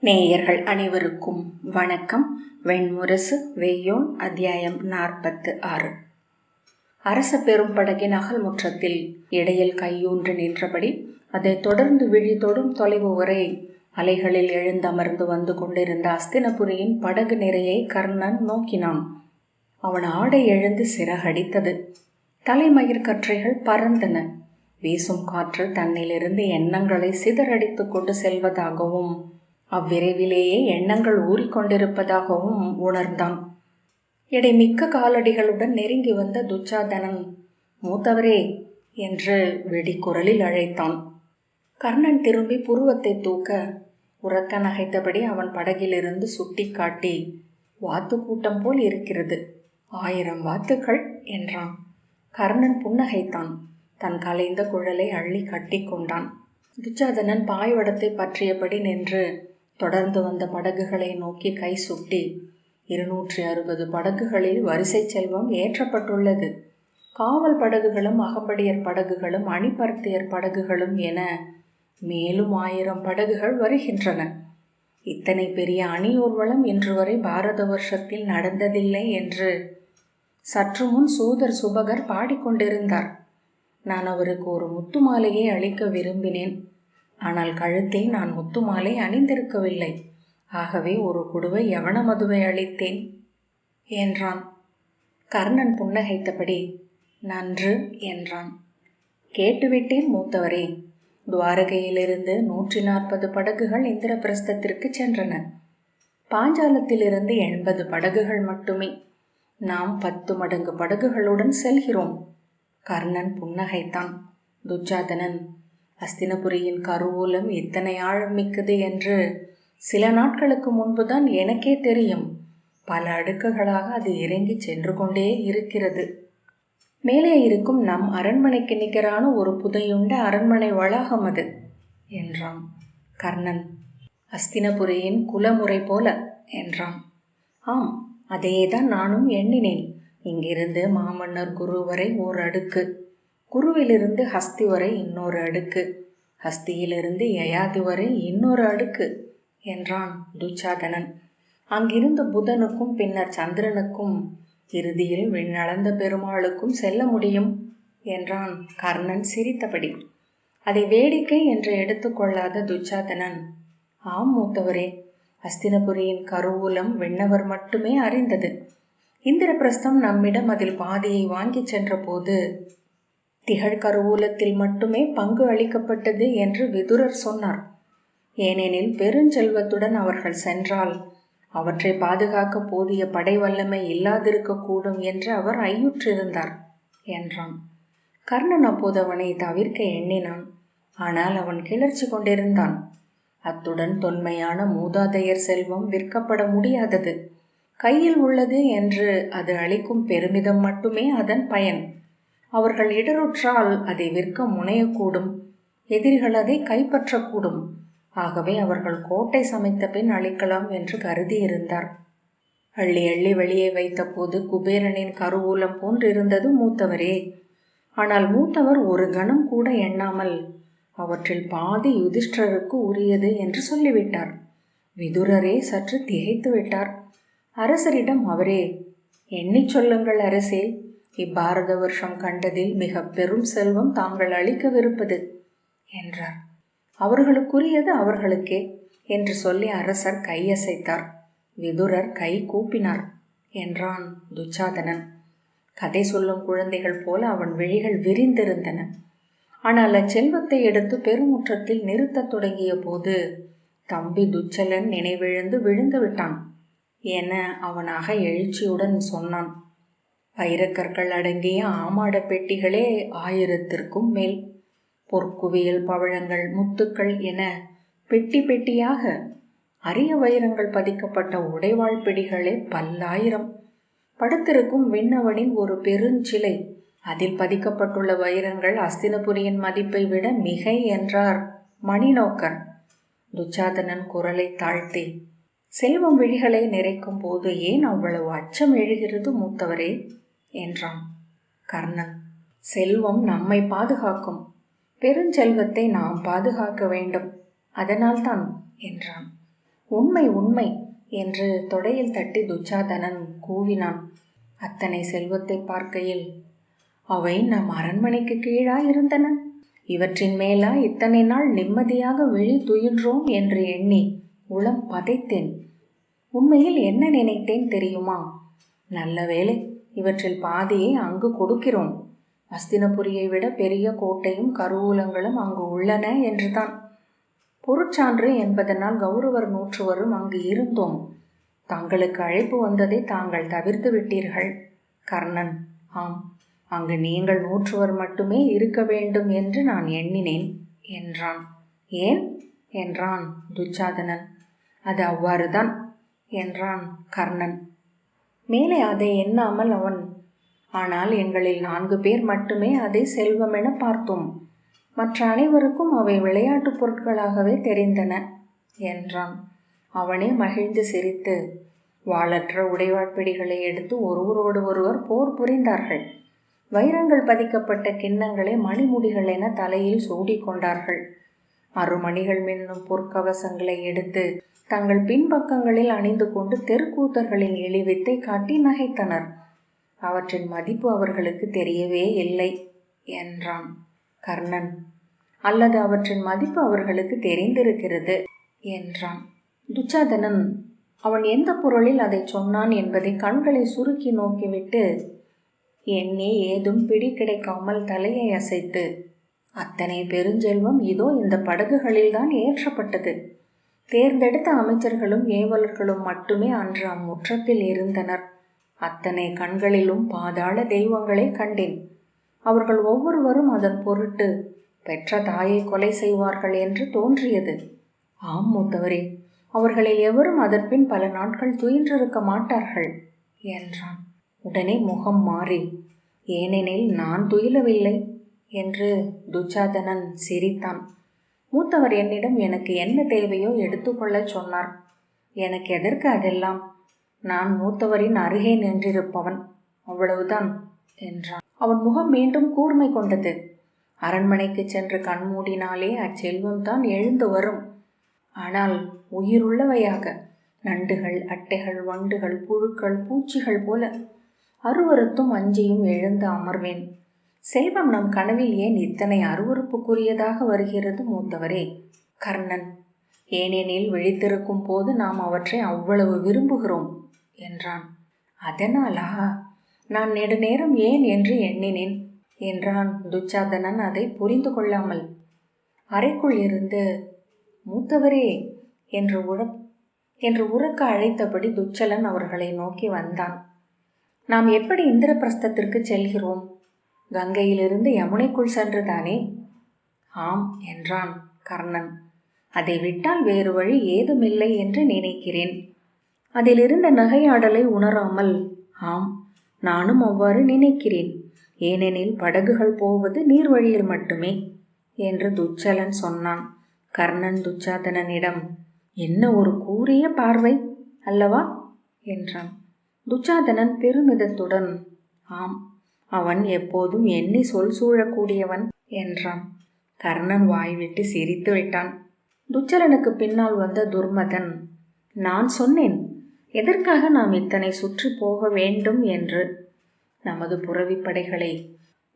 நேயர்கள் அனைவருக்கும் வணக்கம். வெண்முரசு வெய்யோன் அத்தியாயம் 46. அரச பெரும் படகின் அகல் முற்றத்தில் இடையில் கையூன்று நின்றபடி அதை தொடர்ந்து விழி தொடும் தொலைவு வரை அலைகளில் எழுந்தமர்ந்து வந்து கொண்டிருந்த அஸ்தினபுரியின் படகு நிறையை கர்ணன் நோக்கினான். அவன் ஆடை எழுந்து சிறகடித்தது. தலைமயிர் கற்றைகள் பறந்தன. வீசும் காற்று தன்னிலிருந்து எண்ணங்களை சிதறடித்து கொண்டு செல்வதாகவும் அவ்விரைவிலேயே எண்ணங்கள் ஊறிக்கொண்டிருப்பதாகவும் உணர்ந்தான். எடை மிக்க காலடிகளுடன் நெருங்கி வந்த துச்சாதனன், மூத்தவரே என்று வெடிக்குரலில் அழைத்தான். கர்ணன் திரும்பி புருவத்தை தூக்க உரக்க நகைத்தபடி அவன் படகிலிருந்து சுட்டி காட்டி, வாத்து கூட்டம் போல் இருக்கிறது, 1000 வாத்துக்கள் என்றான். கர்ணன் புன்னகைத்தான். தன் கலைந்த குழலை அள்ளி கட்டி கொண்டான். துச்சாதனன் பாய்வடத்தை பற்றியபடி நின்று தொடர்ந்து வந்த படகுகளை நோக்கி கை சுட்டி, 260 படகுகளில் வரிசை செல்வம் ஏற்றப்பட்டுள்ளது. காவல் படகுகளும் அகம்படியர் படகுகளும் அணிபர்த்தியர் படகுகளும் என மேலும் 1000 படகுகள் வருகின்றன. இத்தனை பெரிய அணியூர்வலம் இன்று வரை பாரத வருஷத்தில் நடந்ததில்லை என்று சற்று முன் சூதர் சுபகர் பாடிக்கொண்டிருந்தார். நான் அவருக்கு ஒரு முத்து மாலையை அளிக்க விரும்பினேன். ஆனால் கழுத்தில் நான் முத்து மாலை அணிந்திருக்கவில்லை. ஆகவே ஒரு குடுவை யவன மதுவை அளித்தேன் என்றான். கர்ணன் புன்னகைத்தபடி, நன்று என்றான். கேட்டுவிட்டேன் மூத்தவரே. துவாரகையிலிருந்து 140 படகுகள் இந்திரபிரஸ்தத்திற்கு சென்றன. பாஞ்சாலத்திலிருந்து 80 படகுகள் மட்டுமே. நாம் 10 மடங்கு படகுகளுடன் செல்கிறோம். கர்ணன் புன்னகைத்தான். துச்சாதனன், அஸ்தினபுரியின் கருவூலம் இத்தனை ஆழம் மிக்கது என்று சில நாட்களுக்கு முன்புதான் எனக்கே தெரியும். பல அடுக்குகளாக அது இறங்கி சென்று கொண்டே இருக்கிறது. மேலே இருக்கும் நம் அரண்மனைக்கு நிகரான ஒரு புதையுண்ட அரண்மனை வளாகம் அது என்றான். கர்ணன், அஸ்தினபுரியின் குலமுறை போல என்றான். ஆம், அதேதான் நானும் எண்ணினேன். இங்கிருந்து மாமன்னர் குரு வரை ஓர் அடுக்கு, குருவிலிருந்து ஹஸ்தி வரை இன்னொரு அடுக்கு, ஹஸ்தியிலிருந்து யயாதி வரை இன்னொரு அடுக்கு என்றான் துச்சாதனன். அங்கிருந்து புதனுக்கும் பின்னர் சந்திரனுக்கும் இறுதியில் விண்ணளந்த பெருமாளுக்கும் செல்ல முடியும் என்றான் கர்ணன் சிரித்தபடி. அதை வேடிக்கை என்று எடுத்துக்கொள்ளாத துச்சாதனன், ஆம் மூத்தவரே, அஸ்தினபுரியின் கருவூலம் விண்ணவர் மட்டுமே அறிந்தது. இந்திரபிரஸ்தம் நம்மிடம் அதில் பாதியை வாங்கி சென்ற போது திகழ் கருவூலத்தில் மட்டுமே பங்கு அளிக்கப்பட்டது என்று விதுரர் சொன்னார். ஏனெனில் பெருஞ்செல்வத்துடன் அவர்கள் சென்றால் அவற்றை பாதுகாக்க போதிய படை வல்லமை இல்லாதிருக்கக்கூடும் என்று அவர் ஐயுற்றிருந்தார் என்றான். கர்ணன் அப்போது அவனை தவிர்க்க எண்ணினான். ஆனால் அவன் கிளர்ச்சி கொண்டிருந்தான். அத்துடன் தொன்மையான மூதாதையர் செல்வம் விற்கப்பட முடியாதது. கையில் உள்ளது என்று அது அளிக்கும் பெருமிதம் மட்டுமே அதன் பயன். அவர்கள் இடருற்றால் அதை விற்க முனையக்கூடும். எதிரிகள் அதை கைப்பற்றக்கூடும். ஆகவே அவர்கள் கோட்டை சமைத்த பின் அளிக்கலாம் என்று கருதியிருந்தார். அள்ளி அள்ளி வெளியே வைத்த போது குபேரனின் கருவூலம் போன்றிருந்தது மூத்தவரே. ஆனால் மூத்தவர் ஒரு கணம் கூட எண்ணாமல் அவற்றில் பாதி யுதிஷ்டருக்கு உரியது என்று சொல்லிவிட்டார். விதுரரே சற்று திகைத்து விட்டார். அரசரிடம் அவரே, எண்ணிச் சொல்லுங்கள் அரசே, இப்பாரத வருஷம் கண்டதில் மிக பெரும் செல்வம் தாங்கள் அளிக்கவிருப்பது என்றார். அவர்களுக்குரியது அவர்களுக்கே என்று சொல்லி அரசர் கையசைத்தார். விதுரர் கை கூப்பினார் என்றான் துச்சாதனன். கதை சொல்லும் குழந்தைகள் போல அவன் விழிகள் விரிந்திருந்தன. ஆனால் அச்செல்வத்தை எடுத்து பெருமுற்றத்தில் நிறுத்தத் தொடங்கிய போது தம்பி துச்சலன் நினைவிழந்து விழுந்து விட்டான் என அவனாக எழுச்சியுடன் சொன்னான். வைரக்கற்கள் அடங்கிய ஆமாட பெட்டிகளே 1000ற்கும் மேல், பொற்குவியல் பவழங்கள் முத்துக்கள் என பெட்டி பெட்டியாக அரிய வைரங்கள் பதிக்கப்பட்ட உடைவாள் பிடிகளே 10,000. படுத்திருக்கும் விண்ணவனின் ஒரு பெருஞ்சிலை, அதில் பதிக்கப்பட்டுள்ள வைரங்கள் அஸ்தினபுரியின் மதிப்பை விட மிகை என்றார் மணிநோக்கர். துச்சாதனன் குரலை தாழ்த்தி, செல்வம் விழிகளை நிறைக்கும் போது ஏன் அவ்வளவு அச்சம் எழுகிறது மூத்தவரே என்றான். கர்ணன், செல்வம் நம்மை பாதுகாக்கும். பெருஞ்செல்வத்தை நாம் பாதுகாக்க வேண்டும். அதனால்தான் என்றான். உண்மை உண்மை என்று தொடையில் தட்டி துச்சாதனன் கூவினான். அத்தனை செல்வத்தை பார்க்கையில் அவை நம் அரண்மனைக்கு கீழாயிருந்தன. இவற்றின் மேலா இத்தனை நாள் நிம்மதியாக விழி துயின்றோம் என்று எண்ணி உளம் பதைத்தேன். உண்மையில் என்ன நினைத்தேன் தெரியுமா? நல்ல வேளை, இவற்றில் பாதியை அங்கு கொடுக்கிறோம். அஸ்தினபுரியை விட பெரிய கோட்டையும் கருவூலங்களும் அங்கு உள்ளன என்றுதான். பொருட்சான்று என்பதனால் கௌரவர் நூற்றுவரும் அங்கு இருந்தோம். தங்களுக்கு அழைப்பு வந்ததை தாங்கள் தவிர்த்து விட்டீர்கள். கர்ணன்: ஆம், அங்கு நீங்கள் நூற்றுவர் மட்டுமே இருக்க வேண்டும் என்று நான் எண்ணினேன் என்றான். ஏன் என்றான் துச்சாதனன். அது அவ்வாறுதான் என்றான் கர்ணன். மேலே அதை எண்ணாமல் அவன், ஆனால் எங்களில் 4 பேர் மட்டுமே அதை செல்வமென பார்த்தோம். மற்ற அனைவருக்கும் அவை விளையாட்டுப் பொருட்களாகவே தெரிந்தன என்றான். அவனே மகிழ்ந்து சிரித்து, வாளற்ற உடைவாட்பிடிகளை எடுத்து ஒருவரோடு ஒருவர் போர் புரிந்தார்கள். வைரங்கள் பதிக்கப்பட்ட கிண்ணங்களை மணிமுடிகள் என தலையில் சூடிக்கொண்டார்கள். அருமணிகள் மின்னும் பொற்கவசங்களை எடுத்து தங்கள் பின்பக்கங்களில் அணிந்து கொண்டு தெருக்கூத்தர்களின் இழிவித்தை காட்டி நகைத்தனர். அவற்றின் மதிப்பு அவர்களுக்கு தெரியவே இல்லை என்றான் கர்ணன். அல்லது அவற்றின் மதிப்பு அவர்களுக்கு தெரிந்திருக்கிறது என்றான் துச்சாதனன். அவன் எந்த பொருளில் அதை சொன்னான் என்பதை கண்களை சுருக்கி நோக்கிவிட்டு எண்ணி ஏதும் பிடி கிடைக்காமல் தலையை அசைத்து, அத்தனை பெருஞ்செல்வம் இதோ இந்த படகுகளில்தான் ஏற்றப்பட்டது. தேர்ந்தெடுத்த அமைச்சர்களும் ஏவலர்களும் மட்டுமே அன்று அம்முற்றத்தில் இருந்தனர். அத்தனை கண்களிலும் பாதாள தெய்வங்களை கண்டேன். அவர்கள் ஒவ்வொருவரும் அதன் பொருட்டு பெற்ற தாயை கொலை செய்வார்கள் என்று தோன்றியது. ஆம் மூத்தவரே, அவர்களில் எவரும் அதன்பின் பல நாட்கள் துயின்றிருக்க மாட்டார்கள் என்றான். உடனே முகம் மாறி, ஏனெனில் நான் துயிலவில்லை என்று துச்சாதனன் சிரித்தான். மூத்தவர் என்னிடம் எனக்கு என்ன தேவையோ எடுத்துக்கொள்ளச் சொன்னார். எனக்கு எதற்கு அதெல்லாம்? நான் மூத்தவரின் அருகே நின்றிருப்பவன், அவ்வளவுதான் என்றான். அவன் முகம் மீண்டும் கூர்மை கொண்டது. அரண்மனைக்கு சென்று கண்மூடினாலே அச்செல்வம் தான் எழுந்து வரும். ஆனால் உயிருள்ளவையாக, நண்டுகள், அட்டைகள், வண்டுகள், புழுக்கள், பூச்சிகள் போல அருவருத்தும் அஞ்சியும் எழுந்து அமர்வேன். செல்வம் நம் கனவில் ஏன் இத்தனை அருவருப்புக்குரியதாக வருகிறது மூத்தவரே? கர்ணன்: ஏனெனில் விழித்திருக்கும் போது நாம் அவற்றை அவ்வளவு விரும்புகிறோம் என்றான். அதனாலா? நான் நெடுநேரம் ஏன் என்று எண்ணினேன் என்றான் துச்சாதனன் அதை புரிந்து கொள்ளாமல். அறைக்குள் இருந்து மூத்தவரே என்று உரக்க அழைத்தபடி துச்சலன் அவர்களை நோக்கி வந்தான். நாம் எப்படி இந்திரபிரஸ்தத்திற்கு செல்கிறோம்? கங்கையிலிருந்து யமுனைக்குள் சென்றுதானே? ஆம் என்றான் கர்ணன். அதை விட்டால் வேறு வழி ஏதுமில்லை என்று நினைக்கிறேன். அதிலிருந்த நகையாடலை உணராமல், ஆம், நானும் அவ்வாறு நினைக்கிறேன். ஏனெனில் படகுகள் போவது நீர்வழியில் மட்டுமே என்று துச்சலன் சொன்னான். கர்ணன் துச்சாதனனிடம், என்ன ஒரு கூரிய பார்வை அல்லவா என்றான். துச்சாதனன் பெருமிதத்துடன், ஆம், அவன் எப்போதும் எண்ணி சொல் சூழக்கூடியவன் என்றான். கர்ணன் வாய்விட்டு சிரித்து விட்டான். துச்சலனுக்கு பின்னால் வந்த துர்மதன், நான் சொன்னேன் எதற்காக நாம் இத்தனை சுற்றி போக வேண்டும் என்று. நமது புரவிப்படைகளை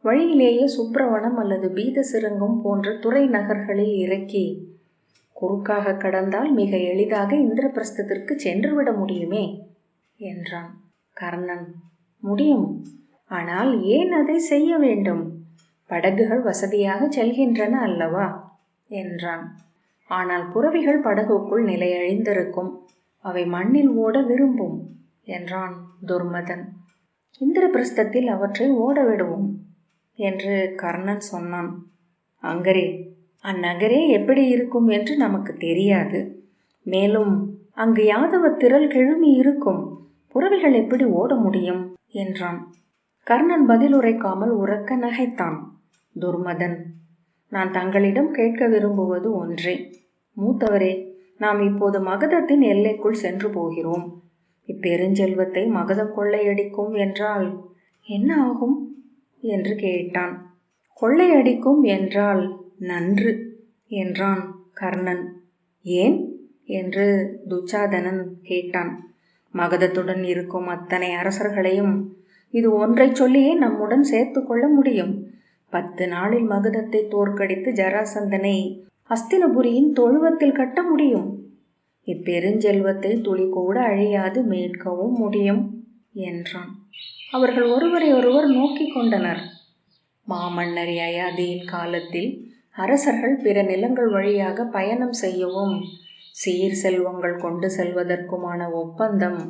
வழியிலேயே சுப்பிரவனம் அல்லது பீதசிரங்கம் போன்ற துறை நகர்களில் இறக்கி குறுக்காக கடந்தால் மிக எளிதாக இந்திரபிரஸ்தத்திற்கு சென்றுவிட முடியுமே என்றான். கர்ணன், முடியும், ஆனால் ஏன் அதை செய்ய வேண்டும்? படகுகள் வசதியாக செல்கின்றன அல்லவா என்றான். ஆனால் புரவிகள் படகுக்குள் நிலையழிந்திருக்கும், அவை மண்ணில் ஓட விரும்பும் என்றான் துர்மதன். இந்திரபிரஸ்தத்தில் அவற்றை ஓட விடுவோம் என்று கர்ணன் சொன்னான். அங்கரே, அந்நகரே எப்படி இருக்கும் என்று நமக்கு தெரியாது. மேலும் அங்கு யாதவ திரள் கிழமி இருக்கும், புரவிகள் எப்படி ஓட முடியும் என்றான். கர்ணன் பதில் உரைக்காமல் உரக்க நகைத்தான். துர்மதன், நான் தங்களிடம் கேட்க விரும்புவது ஒன்றே. மூத்தவரே, நாம் இப்போது மகதத்தின் எல்லைக்குள் சென்று போகிறோம். இப்பெருஞ்செல்வத்தை மகதம் கொள்ளையடிக்கும் என்றால் என்ன ஆகும் என்று கேட்டான். கொள்ளையடிக்கும் என்றால் நன்று என்றான் கர்ணன். ஏன் என்று துச்சாதனன் கேட்டான். மகதத்துடன் இருக்கும் அத்தனை அரசர்களையும் இது ஒன்றை சொல்லியே நம்முடன் சேர்த்து கொள்ள முடியும். 10 நாளில் மகதத்தை தோற்கடித்து ஜராசந்தனை அஸ்தினபுரியின் தொழுவத்தில் கட்ட முடியும். இப்பெருஞ்செல்வத்தை துளி கூட அழியாது மீட்கவும் முடியும் என்றான். அவர்கள் ஒருவரை ஒருவர் நோக்கி கொண்டனர். மாமன்னர் யயாதியின் காலத்தில் அரசர்கள் பிற நிலங்கள் வழியாக பயணம் செய்யவும் சீர் செல்வங்கள் கொண்டு செல்வதற்குமான ஒப்பந்தம்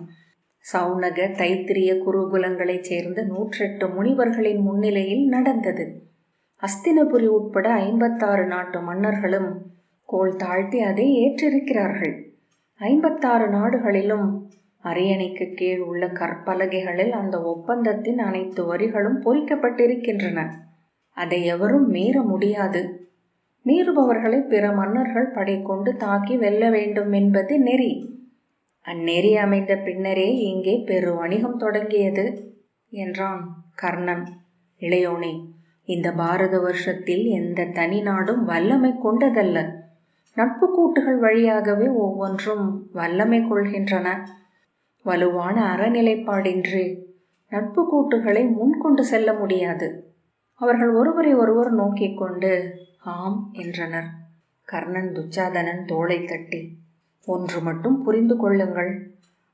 சௌனக தைத்திரிய குருகுலங்களைச் சேர்ந்த 108 முனிவர்களின் முன்னிலையில் நடந்தது. அஸ்தினபுரி உட்பட 56 நாட்டு மன்னர்களும் கோல் தாழ்த்தி அதை ஏற்றிருக்கிறார்கள். 56 நாடுகளிலும் அரியணைக்கு கீழ் உள்ள கற்பலகைகளில் அந்த ஒப்பந்தத்தின் அனைத்து வரிகளும் பொறிக்கப்பட்டிருக்கின்றன. அதை எவரும் மீற முடியாது. மீறுபவர்களை பிற மன்னர்கள் படை கொண்டு தாக்கி வெல்ல வேண்டும் என்பது நெறி. அந்நெறி அமைந்த பின்னரே இங்கே பெரு வணிகம் தொடங்கியது என்றான் கர்ணன். இளையோனே, இந்த பாரத வருஷத்தில் எந்த தனி நாடும் வல்லமை கொண்டதல்ல. நட்பு கூட்டுகள் வழியாகவே ஒவ்வொன்றும் வல்லமை கொள்கின்றன. வலுவான அறநிலைப்பாடின்றி நட்பு கூட்டுகளை முன்கொண்டு செல்ல முடியாது. அவர்கள் ஒருவரை ஒருவர் நோக்கி கொண்டு ஆம் என்றனர். கர்ணன் துச்சாதனன் தோளை தட்டி, ஒன்று மட்டும் புரிந்து கொள்ளுங்கள்.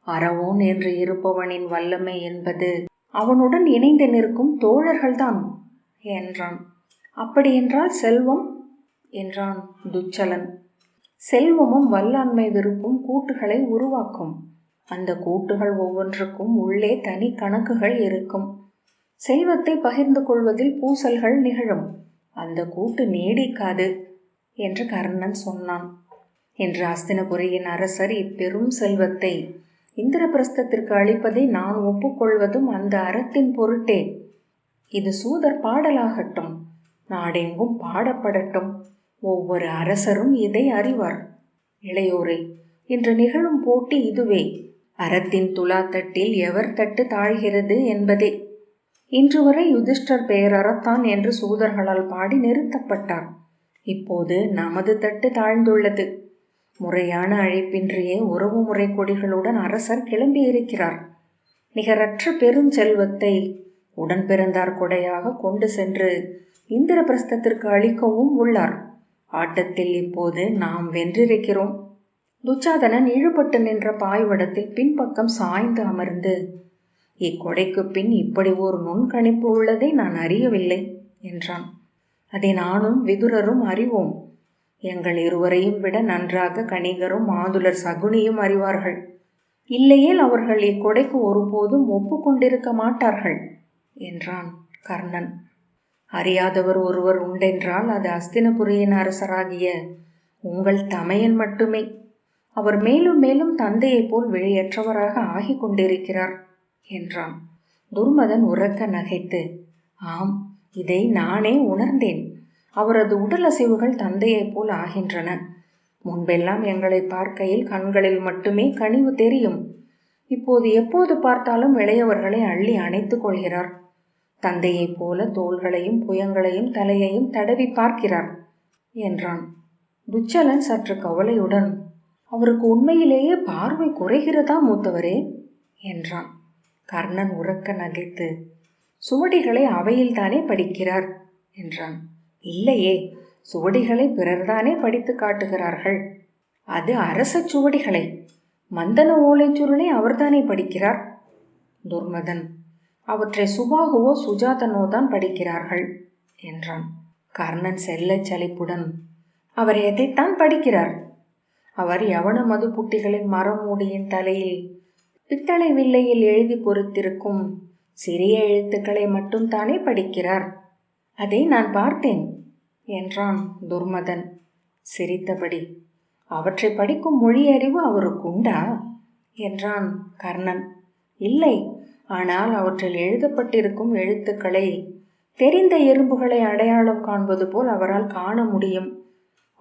அறவோன் என்று இருப்பவனின் வல்லமை என்பது அவனுடன் இணைந்து நிற்கும் தோழர்கள்தான் என்றான். அப்படியென்றால் செல்வம் என்றான் துச்சலன். செல்வமும் வல்லாண்மை விருப்பும் கூட்டுகளை உருவாக்கும். அந்த கூட்டுகள் ஒவ்வொன்றுக்கும் உள்ளே தனி கணக்குகள் இருக்கும். செல்வத்தை பகிர்ந்து கொள்வதில் பூசல்கள் நிகழும். அந்த கூட்டு நீடிக்காது என்று கர்ணன் சொன்னான். என்று அஸ்தினபுரியின் அரசர் இப்பெரும் செல்வத்தை இந்திரபிரஸ்தத்திற்கு அளிப்பதை நான் ஒப்புக்கொள்வதும் அந்த அறத்தின் பொருட்டே. இது சூதர் பாடலாகட்டும், நாடெங்கும் பாடப்படட்டும். ஒவ்வொரு அரசரும் இதை அறிவார். இளையோரே, இன்று நிகழும் போட்டி இதுவே. அறத்தின் துலாத்தட்டில் எவர் தட்டு தாழ்கிறது என்பதே. இன்று வரை யுதிஷ்டர் பேரறத்தான் என்று சூதர்களால் பாடி நிறுத்தப்பட்டார். இப்போது நமது தட்டு தாழ்ந்துள்ளது. முறையான அழைப்பின்றியே உறவு முறை கொடிகளுடன் அரசர் கிளம்பியிருக்கிறார். நிகரற்ற பெருஞ்செல்வத்தை உடன் பிறந்தார் கொடையாக கொண்டு சென்று இந்திரபிரஸ்தத்திற்கு அளிக்கவும் உள்ளார். ஆட்டத்தில் இப்போது நாம் வென்றிருக்கிறோம். துச்சாதனன் இழுபட்டு நின்ற பாய்வடத்தில் பின்பக்கம் சாய்ந்து அமர்ந்து, இக்கொடைக்கு பின் இப்படி ஒரு நுண்கணிப்பு உள்ளதை நான் அறியவில்லை என்றான். அதை நானும் விதுரரும் அறிவோம். எங்கள் இருவரையும் விட நன்றாக கணிகரும் மாதுளர் சகுனியும் அறிவார்கள். இல்லையேல் அவர்கள் இக்கொடைக்கு ஒருபோதும் ஒப்புக்கொண்டிருக்க மாட்டார்கள் என்றான் கர்ணன். அறியாதவர் ஒருவர் உண்டென்றால் அது அஸ்தினபுரியின் அரசராகிய உங்கள் தமையன் மட்டுமே. அவர் மேலும் மேலும் தந்தையைப் போல் வெளியற்றவராக ஆகி கொண்டிருக்கிறார் என்றான். துர்மதன் உரக்க நகைத்து, ஆம், இதை நானே உணர்ந்தேன். அவரது உடல் அசைவுகள் தந்தையைப் போல் ஆகின்றன. முன்பெல்லாம் எங்களை பார்க்கையில் கண்களில் மட்டுமே கனிவு தெரியும். இப்போது எப்போது பார்த்தாலும் இளையவர்களை அள்ளி அணைத்துக் கொள்கிறார். தந்தையைப் போல தோள்களையும் புயங்களையும் தலையையும் தடவி பார்க்கிறார் என்றான். துச்சலன் சற்று கவலையுடன், அவருக்கு உண்மையிலேயே பார்வை குறைகிறதா மூத்தவரே என்றான். கர்ணன் உரக்க நகைத்து, சுவடிகளை அவையில்தானே படிக்கிறார் என்றான். இல்லையே, சுவடிகளை பிறர்தானே படித்து காட்டுகிறார்கள். அது அரச சுவடிகளை, மந்தன ஓலைச்சுருளை அவர்தானே படிக்கிறார். துர்மதன், அவற்றை சுபாகுவோ சுஜாதனோ தான் படிக்கிறார்கள் என்றான். கர்ணன் செல்ல சலிப்புடன், அவர் எதைத்தான் படிக்கிறார்? அவர் யவன மது புட்டிகளின் மரமூடியின் தலையில் பித்தளை வில்லையில் எழுதி பொறுத்திருக்கும் சிறிய எழுத்துக்களை மட்டும் தானே படிக்கிறார். அதை நான் பார்த்தேன் என்றான் துர்மதன் சிரித்தபடி. அவற்றை படிக்கும் மொழி அறிவு அவருக்கு உண்டா என்றான் கர்ணன். இல்லை, ஆனால் அவற்றில் எழுதப்பட்டிருக்கும் எழுத்துக்களை தெரிந்த எறும்புகளை அடையாளம் காண்பது போல் அவரால் காண முடியும்.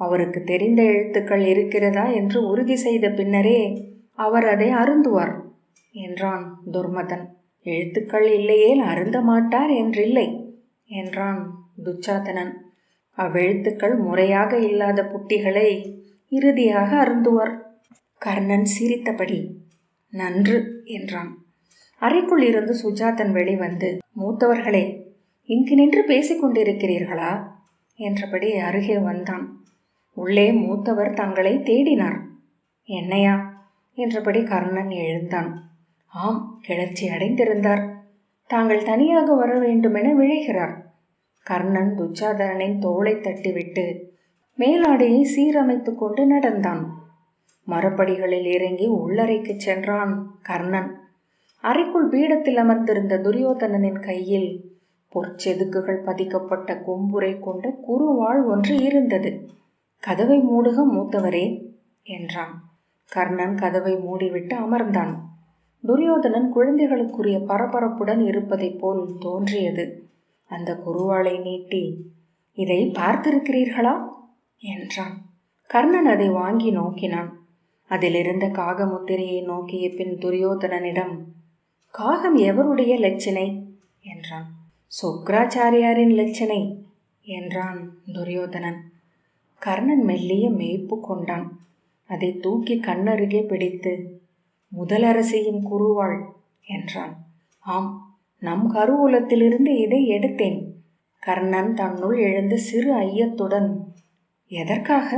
அவருக்கு தெரிந்த எழுத்துக்கள் இருக்கிறதா என்று உறுதி செய்த பின்னரே அவர் அதை அருந்துவார் என்றான் துர்மதன். எழுத்துக்கள் இல்லையேல் அருந்த மாட்டார் என்றில்லை என்றான் துச்சாதனன். அவ்வெழுத்துக்கள் முறையாக இல்லாத புட்டிகளை இறுதியாக அருந்துவார். கர்ணன் சிரித்தபடி நன்று என்றான். அறைக்குள் இருந்து சுஜாதன் வெளிவந்து, மூத்தவர்களே, இங்கு நின்று பேசிக்கொண்டிருக்கிறீர்களா என்றபடி அருகே வந்தான். உள்ளே மூத்தவர் தங்களை தேடினார். என்னையா என்றபடி கர்ணன் எழுந்தான். ஆம், கிளர்ச்சி அடைந்திருந்தார். தாங்கள் தனியாக வர வேண்டுமென விழைகிறார். கர்ணன் துச்சாதனனின் தோளை தட்டிவிட்டு மேலாடையை சீரமைத்து கொண்டு நடந்தான். மரப்படிகளில் இறங்கி உள்ளறைக்கு சென்றான் கர்ணன். அறைக்குள் பீடத்தில் அமர்ந்திருந்த துரியோதனனின் கையில் பொற்செதுக்குகள் பதிக்கப்பட்ட கொம்புரை கொண்ட குறுவாள் ஒன்று இருந்தது. கதவை மூடுக மூத்தவரே என்றான். கர்ணன் கதவை மூடிவிட்டு அமர்ந்தான். துரியோதனன் குழந்தைகளுக்குரிய பரபரப்புடன் இருப்பதைப் போல் தோன்றியது. அந்த குறுவாளை நீட்டி, இதை பார்த்திருக்கிறீர்களா என்றான். கர்ணன் அதை வாங்கி நோக்கினான். அதிலிருந்த காகமுத்திரையை நோக்கிய பின் துரியோதனனிடம், காகம் எவருடைய லட்சணை என்றான். சுக்ராச்சாரியாரின் லட்சணை என்றான் துரியோதனன். கர்ணன் மெல்லிய மேய்ப்பு கொண்டான். அதை தூக்கி கண்ணருகே பிடித்து, முதலரசியின் குருவாள் என்றான். ஆம், நம் கருவூலத்திலிருந்து இதை எடுத்தேன். கர்ணன் தன்னுள் எழுந்த சிறு ஐயத்துடன், எதற்காக?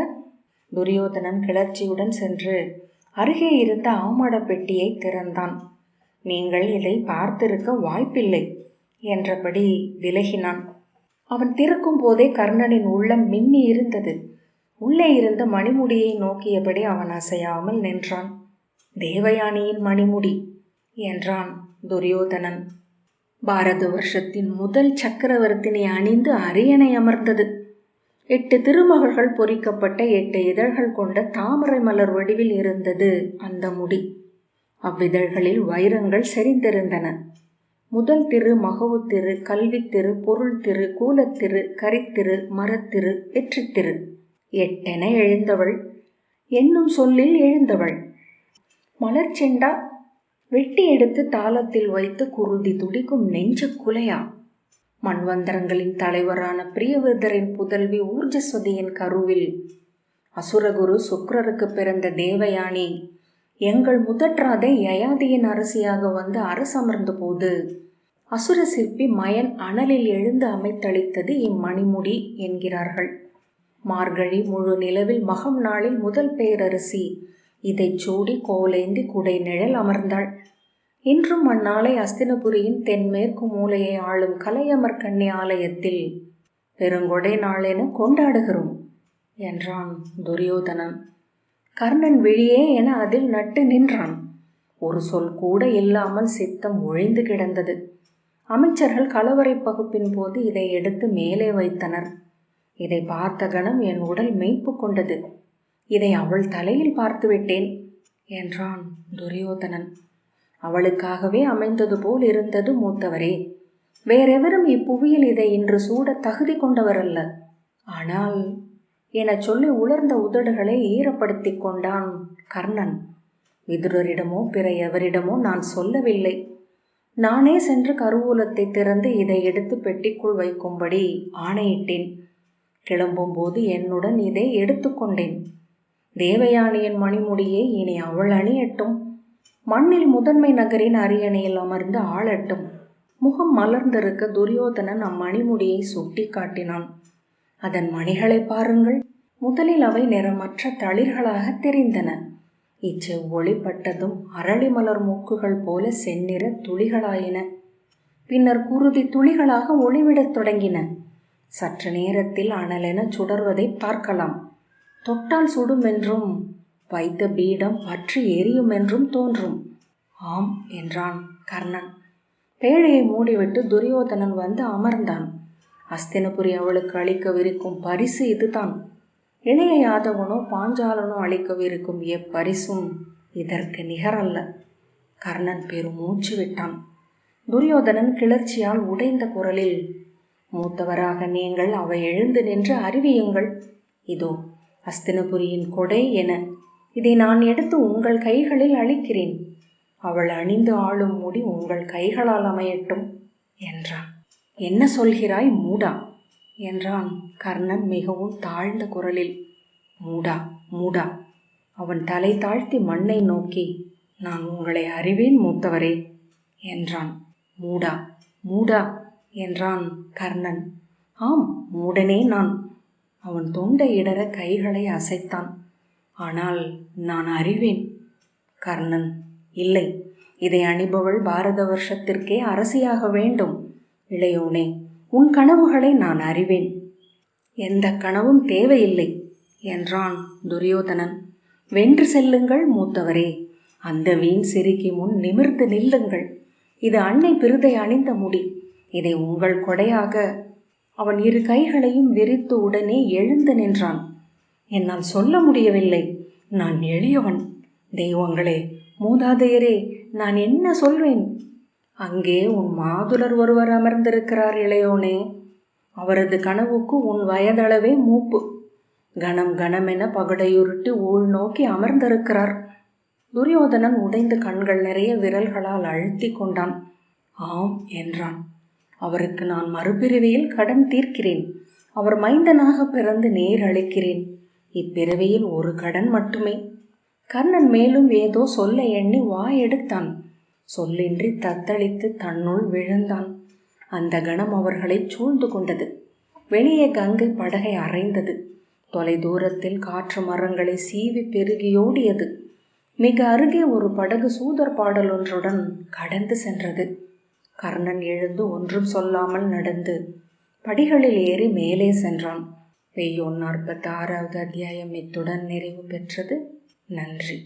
துரியோதனன் கிளர்ச்சியுடன் சென்று அருகே இருந்த ஆமட பெட்டியை திறந்தான். நீங்கள் இதை பார்த்திருக்க வாய்ப்பில்லை என்றபடி விலகினான். அவன் திறக்கும் போதே கர்ணனின் உள்ளம் மின்னி இருந்தது. உள்ளே இருந்த மணிமுடியை நோக்கியபடி அவன் அசையாமல் நின்றான். தேவயானியின் மணிமுடி என்றான் துரியோதனன். பாரத வருஷத்தின் முதல் சக்கரவர்த்தினை அணிந்து அரியணை அமர்ந்தது. 8 திருமகள்கள் பொறிக்கப்பட்ட 8 இதழ்கள் கொண்ட தாமரை மலர் வடிவில் இருந்தது அந்த முடி. அவ்விதழ்களில் வைரங்கள் செறிந்திருந்தன. முதல் திரு, மகவுத்திரு, கல்வித்திரு, பொருள் திரு, கூலத்திரு, கரித்திரு, மரத்திரு, வெற்றித்திரு, 8 எழுந்தவள் என்னும் சொல்லில் எழுந்தவள். மலர்ச்செண்டா வெட்டி எடுத்து தாளத்தில் வைத்து குருதி துடிக்கும் நெஞ்ச குலையா? மண்வந்தரங்களின் தலைவரான பிரியவிரதரின் புதல்வி ஊர்ஜஸ்வதியின் கருவில் அசுரகுரு சுக்ரருக்கு பிறந்த தேவயானி எங்கள் முதற்றாதை யயாதியின் அரசியாக வந்து அரசமர்ந்த போது அசுர சிற்பி மயன் அனலில் எழுந்து அமைத்தளித்தது இம்மணிமுடி என்கிறார்கள். மார்கழி முழு நிலவில் மகம் நாளில் முதல் பேரரசி இதை சூடி கோலேந்தி குடை நிழல் அமர்ந்தாள். இன்றும் அந்நாளை அஸ்தினபுரியின் தென்மேற்கு மூலையை ஆளும் கலையமர்கண்ணி ஆலயத்தில் பெருங்கொடை நாளென கொண்டாடுகிறோம் என்றான் துரியோதனன். கர்ணன் விழியே என அதில் நட்டு நின்றான். ஒரு சொல் கூட இல்லாமல் சித்தம் ஒழிந்து கிடந்தது. அமைச்சர்கள் கலவரை பகுப்பின் போது இதை எடுத்து மேலே வைத்தனர். இதை பார்த்த கணம் என் உடல் மெய்ப்பு கொண்டது. இதை அவள் தலையில் பார்த்துவிட்டேன் என்றான் துரியோதனன். அவளுக்காகவே அமைந்தது போல் இருந்தது மூத்தவரே. வேறெவரும் இப்புவியில் இதை இன்று சூட தகுதி கொண்டவரல்ல. ஆனால் என சொல்லி உலர்ந்த உதடுகளை ஈரப்படுத்தி கொண்டான் கர்ணன். விதுரரிடமோ பிற எவரிடமோ நான் சொல்லவில்லை. நானே சென்று கருவூலத்தை திறந்து இதை எடுத்து பெட்டிக்குள் வைக்கும்படி ஆணையிட்டேன். கிளம்பும்போது என்னுடன் இதை எடுத்துக்கொண்டேன். தேவயானியின் மணிமுடியை இனி அவள் அணியட்டும். மண்ணில் முதன்மை நகரின் அரியணையில் அமர்ந்து ஆளட்டும். முகம் மலர்ந்திருக்க துரியோதனன் அம்மணிமுடியை சுட்டி காட்டினான். அதன் மணிகளை பாருங்கள். முதலில் அவை நிறமற்ற தளிர்களாக தெரிந்தன. இச்செவ்வொளி பட்டதும் அரளி மலர் மூக்குகள் போல செந்நிற துளிகளாயின. பின்னர் குருதி துளிகளாக ஒளிவிடத் தொடங்கின. சற்று நேரத்தில் அனலென சுடர்வதை பார்க்கலாம். தொட்டால் சுடும் என்றும் வைத்த பீடம் பற்றி எரியும் என்றும் தோன்றும். ஆம் என்றான் கர்ணன். பேழையை மூடிவிட்டு துரியோதனன் வந்து அமர்ந்தான். அஸ்தினபுரி அவளுக்கு அளிக்கவிருக்கும் பரிசு இதுதான். இளைய யாதவனோ பாஞ்சாலனோ அளிக்கவிருக்கும் எப்பரிசும் இதற்கு நிகரல்ல. கர்ணன் பெருமூச்சு விட்டான். துரியோதனன் கிளர்ச்சியால் உடைந்த குரலில், மூத்தவராக நீங்கள் அவை எழுந்து நின்று அறிவியுங்கள். இதோ அஸ்தினபுரியின் கொடை என இதை நான் எடுத்து உங்கள் கைகளில் அளிக்கிறேன். அவள் அணிந்து ஆளும் முடி உங்கள் கைகளால் அமையட்டும் என்றான். என்ன சொல்கிறாய் மூடா என்றான் கர்ணன் மிகவும் தாழ்ந்த குரலில். மூடா மூடா அவன் தலை தாழ்த்தி மண்ணை நோக்கி, நான் உங்களை அறிவேன் மூத்தவரே என்றான். மூடா மூடா என்றான் கர்ணன். ஆம், மூடனே நான். அவன் தொண்டை இடற கைகளை அசைத்தான். ஆனால் நான் அறிவேன். கர்ணன், இல்லை, இதை அணிபவள் பாரத வருஷத்திற்கே அரசியாக வேண்டும். இளையோனே, உன் கனவுகளை நான் அறிவேன். எந்த கனவும் தேவையில்லை என்றான் துரியோதனன். வென்று செல்லுங்கள் மூத்தவரே. அந்த வீண் சிரிக்கு முன் நிமிர்ந்து நில்லுங்கள். இது அன்னை பிருதை அணிந்த முடி. இதை உங்கள் கொடையாக. அவன் இரு கைகளையும் விரித்து உடனே எழுந்து நின்றான். என்னால் சொல்ல முடியவில்லை. நான் எளியவன். தெய்வங்களே, மூதாதையரே, நான் என்ன சொல்வேன்? அங்கே உன் மாதுளர் ஒருவர் அமர்ந்திருக்கிறார் இளையோனே. அவரது கனவுக்கு உன் வயதளவே மூப்பு. கணம் கணமென பகடையுருட்டி ஊழ் நோக்கி அமர்ந்திருக்கிறார். துரியோதனன் உடைந்த கண்கள் நிறைய விரல்களால் அழுத்தி கொண்டான். ஆம் என்றான். அவருக்கு நான் மறுபிறவியில் கடன் தீர்க்கிறேன். அவர் மைந்தனாக பிறந்து நேர் அளிக்கிறேன். இப்பிறவியில் ஒரு கடன் மட்டுமே. கர்ணன் மேலும் ஏதோ சொல்ல எண்ணி வாயெடுத்தான். சொல்லின்றி தத்தளித்து தன்னுள் விழுந்தான். அந்த கணம் அவர்களை சூழ்ந்து கொண்டது. வெளியே கங்கை படகை அரைந்தது. தொலை தூரத்தில் காற்று மரங்களை சீவி பெருகியோடியது. மிக அருகே ஒரு படகு சூதர் பாடல் ஒன்றுடன் கடந்து சென்றது. கர்ணன் எழுந்து ஒன்றும் சொல்லாமல் நடந்து படிகளில் ஏறி மேலே சென்றான். பெய்யோன் 46வது அத்தியாயம் இத்துடன் நிறைவு பெற்றது. நன்றி.